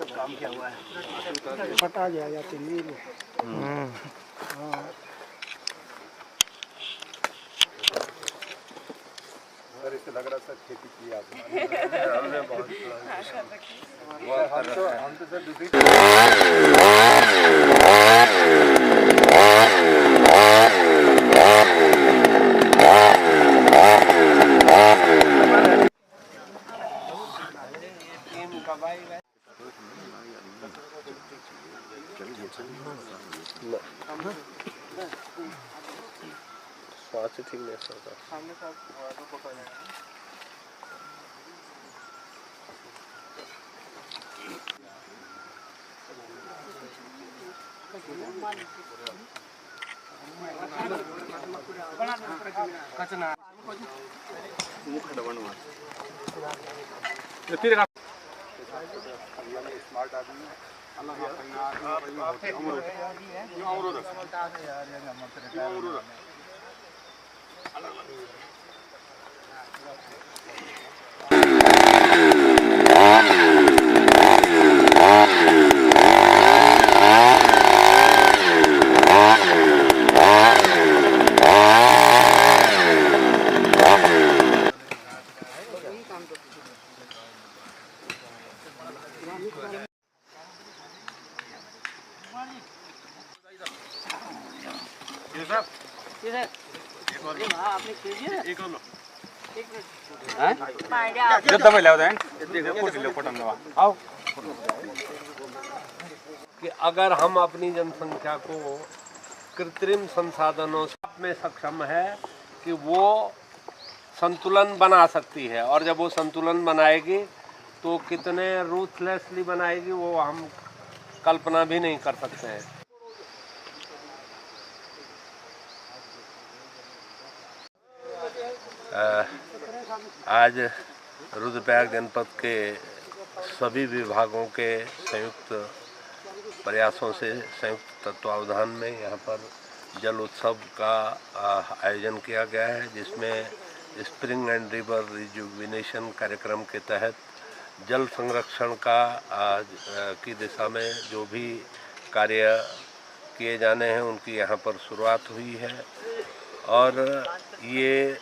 काम किया हुआ है, फटा जाएगा तीन। हाँ सर, इससे लग रहा सर खेती की आपने हमने बहुत हम तो सर दूसरी स्वास्थ्य ठीक नहीं होता। स्मार्ट आदमी कि अगर हम अपनी जनसंख्या को कृत्रिम संसाधनों में सक्षम है कि वो संतुलन बना सकती है, और जब वो संतुलन बनाएगी तो कितने रूथलेसली बनाएगी वो हम कल्पना भी नहीं कर सकते हैं। आज रुद्रप्रयाग जनपद के सभी विभागों के संयुक्त प्रयासों से, संयुक्त तत्वावधान में यहाँ पर जल उत्सव का आयोजन किया गया है, जिसमें स्प्रिंग एंड रिवर रिजुविनेशन कार्यक्रम के तहत जल संरक्षण का की दिशा में जो भी कार्य किए जाने हैं उनकी यहाँ पर शुरुआत हुई है। और ये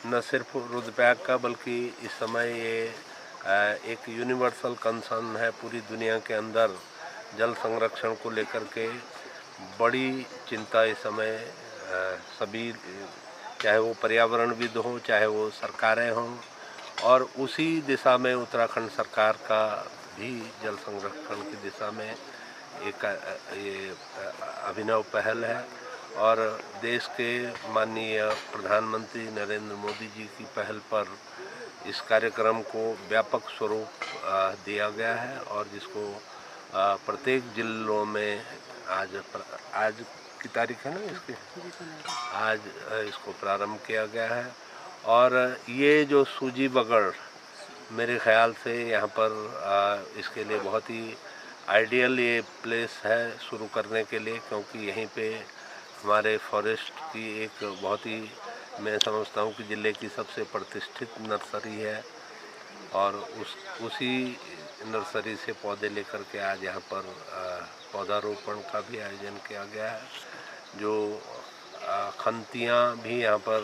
न सिर्फ रुद्रप्रयाग का बल्कि इस समय ये एक यूनिवर्सल कंसर्न है। पूरी दुनिया के अंदर जल संरक्षण को लेकर के बड़ी चिंता इस समय सभी, चाहे वो पर्यावरणविद हों, चाहे वो सरकारें हों, और उसी दिशा में उत्तराखंड सरकार का भी जल संरक्षण की दिशा में एक ये अभिनव पहल है। और देश के माननीय प्रधानमंत्री नरेंद्र मोदी जी की पहल पर इस कार्यक्रम को व्यापक स्वरूप दिया गया है, और जिसको प्रत्येक जिलों में आज की तारीख है ना इसकी, आज इसको प्रारंभ किया गया है। और ये जो सूजी बगड़ मेरे ख्याल से यहाँ पर इसके लिए बहुत ही आइडियल ये प्लेस है शुरू करने के लिए, क्योंकि यहीं पे हमारे फॉरेस्ट की एक बहुत ही, मैं समझता हूँ कि ज़िले की सबसे प्रतिष्ठित नर्सरी है, और उसी नर्सरी से पौधे लेकर के आज यहाँ पर पौधारोपण का भी आयोजन किया गया है। जो खंतियाँ भी यहाँ पर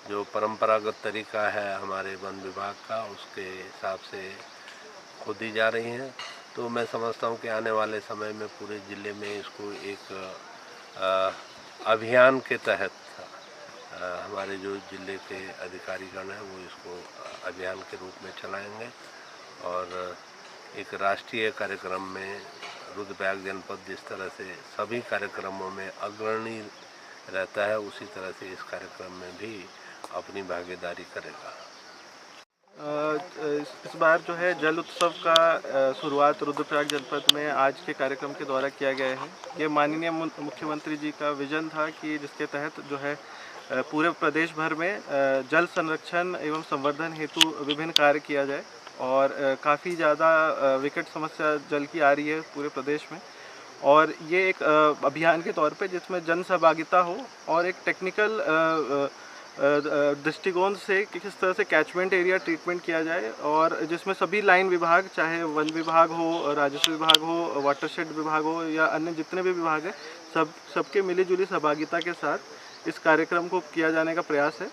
जो परंपरागत तरीका है हमारे वन विभाग का, उसके हिसाब से खोदी जा रही हैं। तो मैं समझता हूँ कि आने वाले समय में पूरे ज़िले में इसको एक अभियान के तहत हमारे जो ज़िले के अधिकारीगण हैं वो इसको अभियान के रूप में चलाएंगे, और एक राष्ट्रीय कार्यक्रम में रुद्रप्रयाग जनपद जिस तरह से सभी कार्यक्रमों में अग्रणी रहता है, उसी तरह से इस कार्यक्रम में भी अपनी भागीदारी करेगा। इस बार जो है जल उत्सव का शुरुआत रुद्रप्रयाग जनपद में आज के कार्यक्रम के द्वारा किया गया है। ये माननीय मुख्यमंत्री जी का विजन था कि जिसके तहत जो है पूरे प्रदेश भर में जल संरक्षण एवं संवर्धन हेतु विभिन्न कार्य किया जाए, और काफ़ी ज़्यादा विकट समस्या जल की आ रही है पूरे प्रदेश में, और ये एक अभियान के तौर पे जिसमें जन सहभागिता हो और एक टेक्निकल दृष्टिकोण से किस तरह से कैचमेंट एरिया ट्रीटमेंट किया जाए, और जिसमें सभी लाइन विभाग, चाहे वन विभाग हो, राजस्व विभाग हो, वाटरशेड विभाग हो या अन्य जितने भी विभाग हैं, सबके मिलीजुली सहभागिता के साथ इस कार्यक्रम को किया जाने का प्रयास है।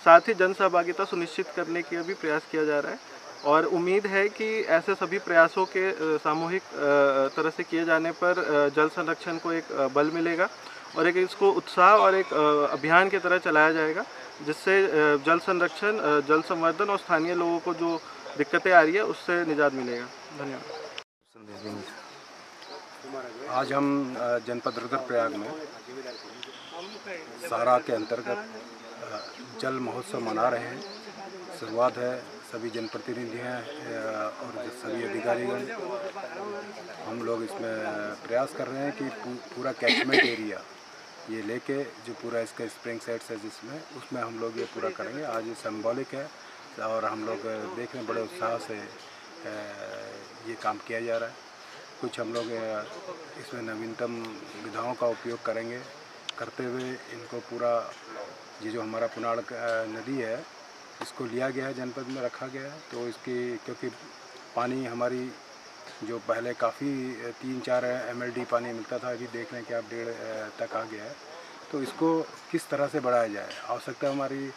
साथ ही जन सहभागिता सुनिश्चित करने का भी प्रयास किया जा रहा है, और उम्मीद है कि ऐसे सभी प्रयासों के सामूहिक तरह से किए जाने पर जल संरक्षण को एक बल मिलेगा और एक इसको उत्साह और एक अभियान की तरह चलाया जाएगा, जिससे जल संरक्षण, जल संवर्धन और स्थानीय लोगों को जो दिक्कतें आ रही है उससे निजात मिलेगा। धन्यवाद। आज हम जनपद रुद्रप्रयाग में सारा के अंतर्गत जल महोत्सव मना रहे हैं। शुरुआत है सभी जनप्रतिनिधि हैं और सभी अधिकारीगण, हम लोग इसमें प्रयास कर रहे हैं कि पूरा कैचमेंट एरिया ये लेके जो पूरा इसका स्प्रिंग सेट्स है जिसमें उसमें हम लोग ये पूरा करेंगे। आज ये सिंबॉलिक है और हम लोग देख रहे हैं बड़े उत्साह से ये काम किया जा रहा है। कुछ हम लोग इसमें नवीनतम विधाओं का उपयोग करेंगे, करते हुए इनको पूरा ये जो हमारा पुनाड़ नदी है इसको लिया गया है, जनपद में रखा गया है। तो इसकी क्योंकि पानी हमारी जो पहले काफ़ी 3-4 MLD पानी मिलता था, अभी देख रहे हैं कि अब 1.5 तक आ गया है। तो इसको किस तरह से बढ़ाया जाए, आवश्यकता हमारी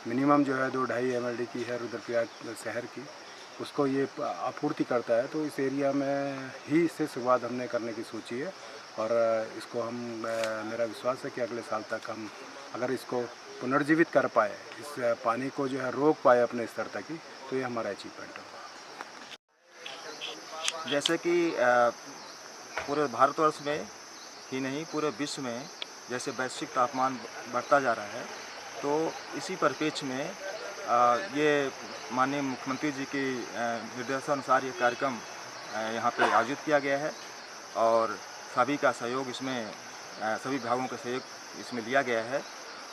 मिनिमम जो है 2-2.5 MLD की है रुद्रप्रयाग शहर की, उसको ये आपूर्ति करता है। तो इस एरिया में ही इससे शुरुआत हमने करने की सोची है और इसको हम मेरा विश्वास है कि अगले साल तक हम अगर इसको पुनर्जीवित कर पाए, इस पानी को जो है रोक पाए अपने स्तर तक ही, तो ये हमारा अचीवमेंट होगा। जैसे कि पूरे भारतवर्ष में ही नहीं पूरे विश्व में जैसे वैश्विक तापमान बढ़ता जा रहा है, तो इसी परिप्रेक्ष्य में ये माननीय मुख्यमंत्री जी की निर्देशानुसार ये कार्यक्रम यहाँ पे आयोजित किया गया है और सभी का सहयोग इसमें, सभी विभागों का सहयोग इसमें लिया गया है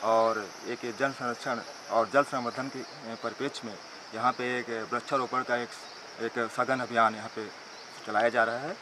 और एक जल संरक्षण और जल संवर्धन के परिप्रेक्ष्य में यहाँ पे एक वृक्षारोपण का एक सघन अभियान यहाँ पे चलाया जा रहा है।